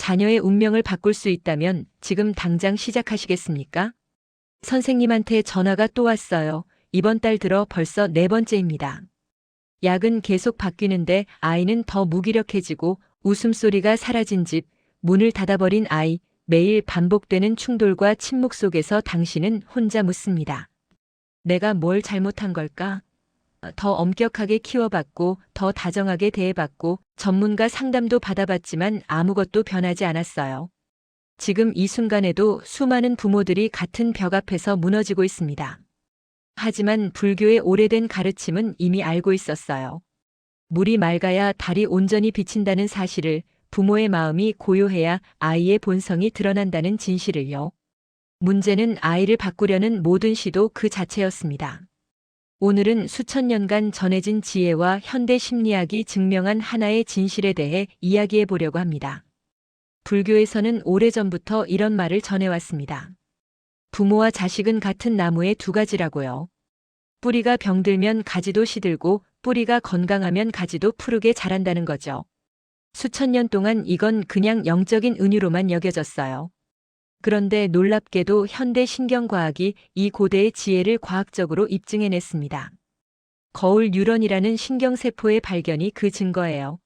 자녀의 운명을 바꿀 수 있다면 지금 당장 시작하시겠습니까? 선생님한테 전화가 또 왔어요. 이번 달 들어 벌써 네 번째입니다. 약은 계속 바뀌는데 아이는 더 무기력해지고 웃음소리가 사라진 집, 문을 닫아버린 아이, 매일 반복되는 충돌과 침묵 속에서 당신은 혼자 묻습니다. 내가 뭘 잘못한 걸까? 더 엄격하게 키워봤고, 더 다정하게 대해봤고, 전문가 상담도 받아봤지만 아무것도 변하지 않았어요. 지금 이 순간에도 수많은 부모들이 같은 벽 앞에서 무너지고 있습니다. 하지만 불교의 오래된 가르침은 이미 알고 있었어요. 물이 맑아야 달이 온전히 비친다는 사실을, 부모의 마음이 고요해야 아이의 본성이 드러난다는 진실을요. 문제는 아이를 바꾸려는 모든 시도 그 자체였습니다. 오늘은 수천 년간 전해진 지혜와 현대 심리학이 증명한 하나의 진실에 대해 이야기해 보려고 합니다. 불교에서는 오래전부터 이런 말을 전해왔습니다. 부모와 자식은 같은 나무의 두 가지라고요. 뿌리가 병들면 가지도 시들고 뿌리가 건강하면 가지도 푸르게 자란다는 거죠. 수천 년 동안 이건 그냥 영적인 은유로만 여겨졌어요. 그런데 놀랍게도 현대 신경과학이 이 고대의 지혜를 과학적으로 입증해냈습니다. 거울 뉴런이라는 신경세포의 발견이 그 증거예요.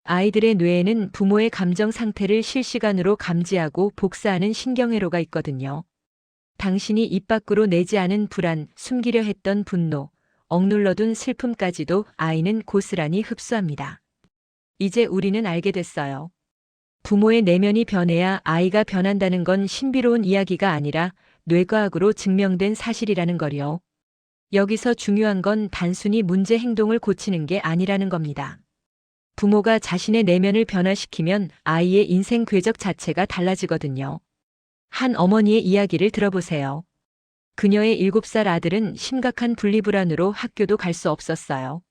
아이들의 뇌에는 부모의 감정 상태를 실시간으로 감지하고 복사하는 신경회로가 있거든요. 당신이 입 밖으로 내지 않은 불안, 숨기려 했던 분노, 억눌러둔 슬픔까지도 아이는 고스란히 흡수합니다. 이제 우리는 알게 됐어요. 부모의 내면이 변해야 아이가 변한다는 건 신비로운 이야기가 아니라 뇌과학으로 증명된 사실이라는 거요. 여기서 중요한 건 단순히 문제 행동을 고치는 게 아니라는 겁니다. 부모가 자신의 내면을 변화시키면 아이의 인생 궤적 자체가 달라지거든요. 한 어머니의 이야기를 들어보세요. 그녀의 7살 아들은 심각한 분리불안으로 학교도 갈 수 없었어요.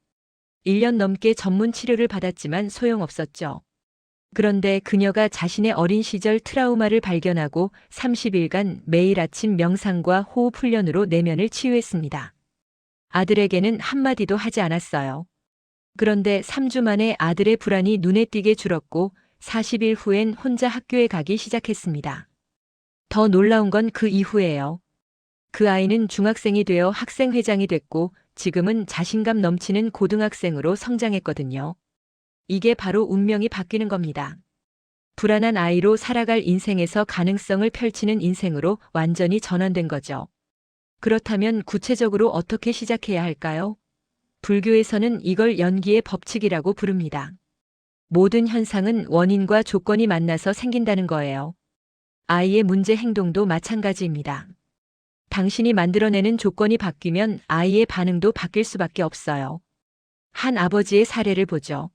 1년 넘게 전문 치료를 받았지만 소용없었죠. 그런데 그녀가 자신의 어린 시절 트라우마를 발견하고 30일간 매일 아침 명상과 호흡 훈련으로 내면을 치유했습니다. 아들에게는 한마디도 하지 않았어요. 그런데 3주 만에 아들의 불안이 눈에 띄게 줄었고 40일 후엔 혼자 학교에 가기 시작했습니다. 더 놀라운 건 그 이후예요. 그 아이는 중학생이 되어 학생회장이 됐고 지금은 자신감 넘치는 고등학생으로 성장했거든요. 이게 바로 운명이 바뀌는 겁니다. 불안한 아이로 살아갈 인생에서 가능성을 펼치는 인생으로 완전히 전환된 거죠. 그렇다면 구체적으로 어떻게 시작해야 할까요? 불교에서는 이걸 연기의 법칙이라고 부릅니다. 모든 현상은 원인과 조건이 만나서 생긴다는 거예요. 아이의 문제 행동도 마찬가지입니다. 당신이 만들어내는 조건이 바뀌면 아이의 반응도 바뀔 수밖에 없어요. 한 아버지의 사례를 보죠.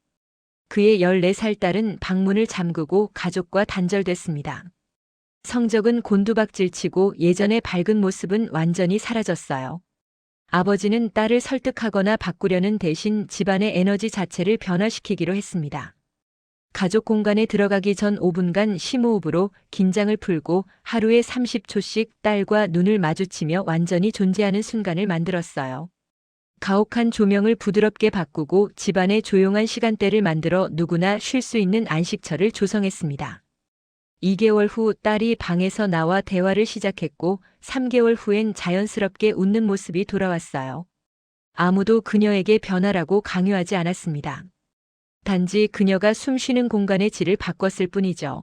그의 14살 딸은 방문을 잠그고 가족과 단절됐습니다. 성적은 곤두박질치고 예전의 밝은 모습은 완전히 사라졌어요. 아버지는 딸을 설득하거나 바꾸려는 대신 집안의 에너지 자체를 변화시키기로 했습니다. 가족 공간에 들어가기 전 5분간 심호흡으로 긴장을 풀고 하루에 30초씩 딸과 눈을 마주치며 완전히 존재하는 순간을 만들었어요. 가혹한 조명을 부드럽게 바꾸고 집안에 조용한 시간대를 만들어 누구나 쉴 수 있는 안식처를 조성했습니다. 2개월 후 딸이 방에서 나와 대화를 시작했고 3개월 후엔 자연스럽게 웃는 모습이 돌아왔어요. 아무도 그녀에게 변화라고 강요하지 않았습니다. 단지 그녀가 숨쉬는 공간의 질을 바꿨을 뿐이죠.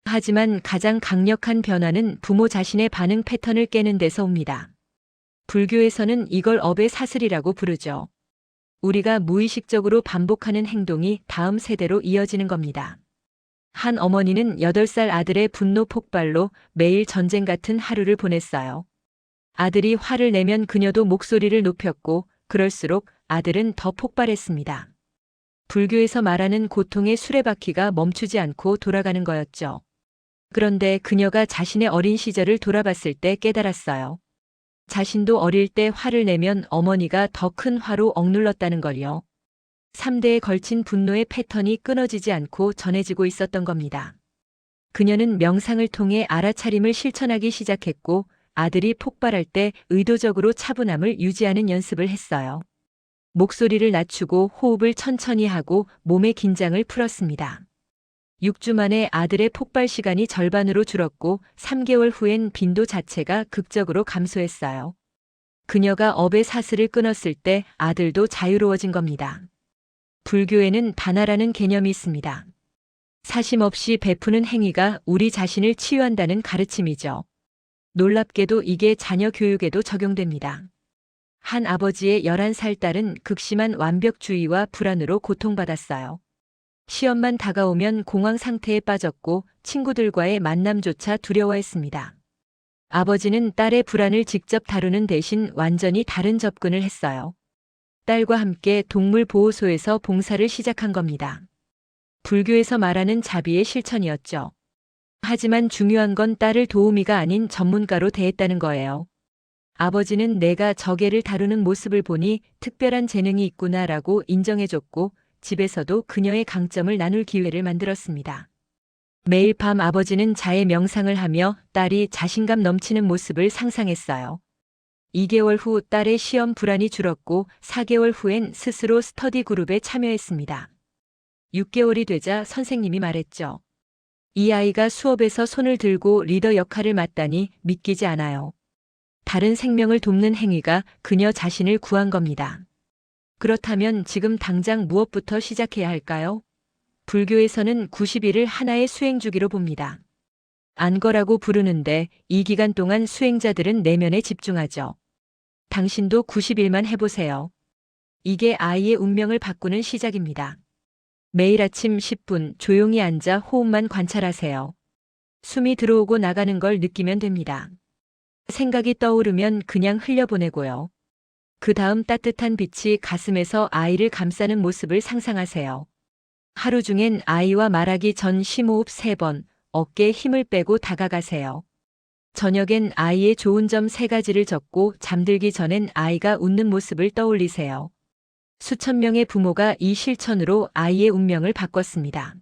하지만 가장 강력한 변화는 부모 자신의 반응 패턴을 깨는 데서 옵니다. 불교에서는 이걸 업의 사슬이라고 부르죠. 우리가 무의식적으로 반복하는 행동이 다음 세대로 이어지는 겁니다. 한 어머니는 8살 아들의 분노 폭발로 매일 전쟁 같은 하루를 보냈어요. 아들이 화를 내면 그녀도 목소리를 높였고 그럴수록 아들은 더 폭발했습니다. 불교에서 말하는 고통의 수레바퀴가 멈추지 않고 돌아가는 거였죠. 그런데 그녀가 자신의 어린 시절을 돌아봤을 때 깨달았어요. 자신도 어릴 때 화를 내면 어머니가 더 큰 화로 억눌렀다는 걸요. 3대에 걸친 분노의 패턴이 끊어지지 않고 전해지고 있었던 겁니다. 그녀는 명상을 통해 알아차림을 실천하기 시작했고 아들이 폭발할 때 의도적으로 차분함을 유지하는 연습을 했어요. 목소리를 낮추고 호흡을 천천히 하고 몸의 긴장을 풀었습니다. 6주 만에 아들의 폭발 시간이 절반으로 줄었고 3개월 후엔 빈도 자체가 극적으로 감소했어요. 그녀가 업의 사슬을 끊었을 때 아들도 자유로워진 겁니다. 불교에는 다나라는 개념이 있습니다. 사심 없이 베푸는 행위가 우리 자신을 치유한다는 가르침이죠. 놀랍게도 이게 자녀 교육에도 적용됩니다. 한 아버지의 11살 딸은 극심한 완벽주의와 불안으로 고통받았어요. 시험만 다가오면 공황 상태에 빠졌고 친구들과의 만남조차 두려워했습니다. 아버지는 딸의 불안을 직접 다루는 대신 완전히 다른 접근을 했어요. 딸과 함께 동물보호소에서 봉사를 시작한 겁니다. 불교에서 말하는 자비의 실천이었죠. 하지만 중요한 건 딸을 도우미가 아닌 전문가로 대했다는 거예요. 아버지는 내가 저개를 다루는 모습을 보니 특별한 재능이 있구나라고 인정해줬고 집에서도 그녀의 강점을 나눌 기회를 만들었습니다. 매일 밤 아버지는 자해 명상을 하며 딸이 자신감 넘치는 모습을 상상했어요. 2개월 후 딸의 시험 불안이 줄었고 4개월 후엔 스스로 스터디 그룹에 참여했습니다. 6개월이 되자 선생님이 말했죠. 이 아이가 수업에서 손을 들고 리더 역할을 맡다니 믿기지 않아요. 다른 생명을 돕는 행위가 그녀 자신을 구한 겁니다. 그렇다면 지금 당장 무엇부터 시작해야 할까요? 불교에서는 90일을 하나의 수행주기로 봅니다. 안거라고 부르는데 이 기간 동안 수행자들은 내면에 집중하죠. 당신도 90일만 해보세요. 이게 아이의 운명을 바꾸는 시작입니다. 매일 아침 10분 조용히 앉아 호흡만 관찰하세요. 숨이 들어오고 나가는 걸 느끼면 됩니다. 생각이 떠오르면 그냥 흘려보내고요. 그 다음 따뜻한 빛이 가슴에서 아이를 감싸는 모습을 상상하세요. 하루 중엔 아이와 말하기 전 심호흡 3번, 어깨에 힘을 빼고 다가가세요. 저녁엔 아이의 좋은 점 3가지를 적고 잠들기 전엔 아이가 웃는 모습을 떠올리세요. 수천 명의 부모가 이 실천으로 아이의 운명을 바꿨습니다.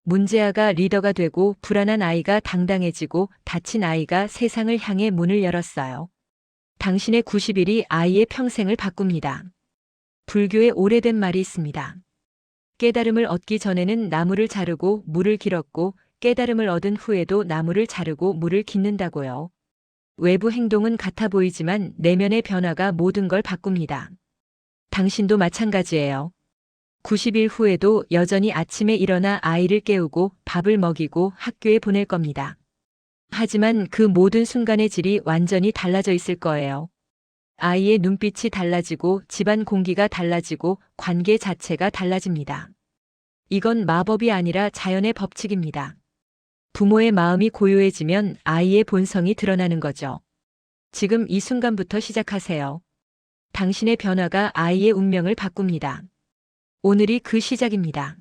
문제아가 리더가 되고 불안한 아이가 당당해지고 다친 아이가 세상을 향해 문을 열었어요. 당신의 90일이 아이의 평생을 바꿉니다. 불교에 오래된 말이 있습니다. 깨달음을 얻기 전에는 나무를 자르고 물을 길었고 깨달음을 얻은 후에도 나무를 자르고 물을 깃는다고요. 외부 행동은 같아 보이지만 내면의 변화가 모든 걸 바꿉니다. 당신도 마찬가지예요. 90일 후에도 여전히 아침에 일어나 아이를 깨우고 밥을 먹이고 학교에 보낼 겁니다. 하지만 그 모든 순간의 질이 완전히 달라져 있을 거예요. 아이의 눈빛이 달라지고 집안 공기가 달라지고 관계 자체가 달라집니다. 이건 마법이 아니라 자연의 법칙입니다. 부모의 마음이 고요해지면 아이의 본성이 드러나는 거죠. 지금 이 순간부터 시작하세요. 당신의 변화가 아이의 운명을 바꿉니다. 오늘이 그 시작입니다.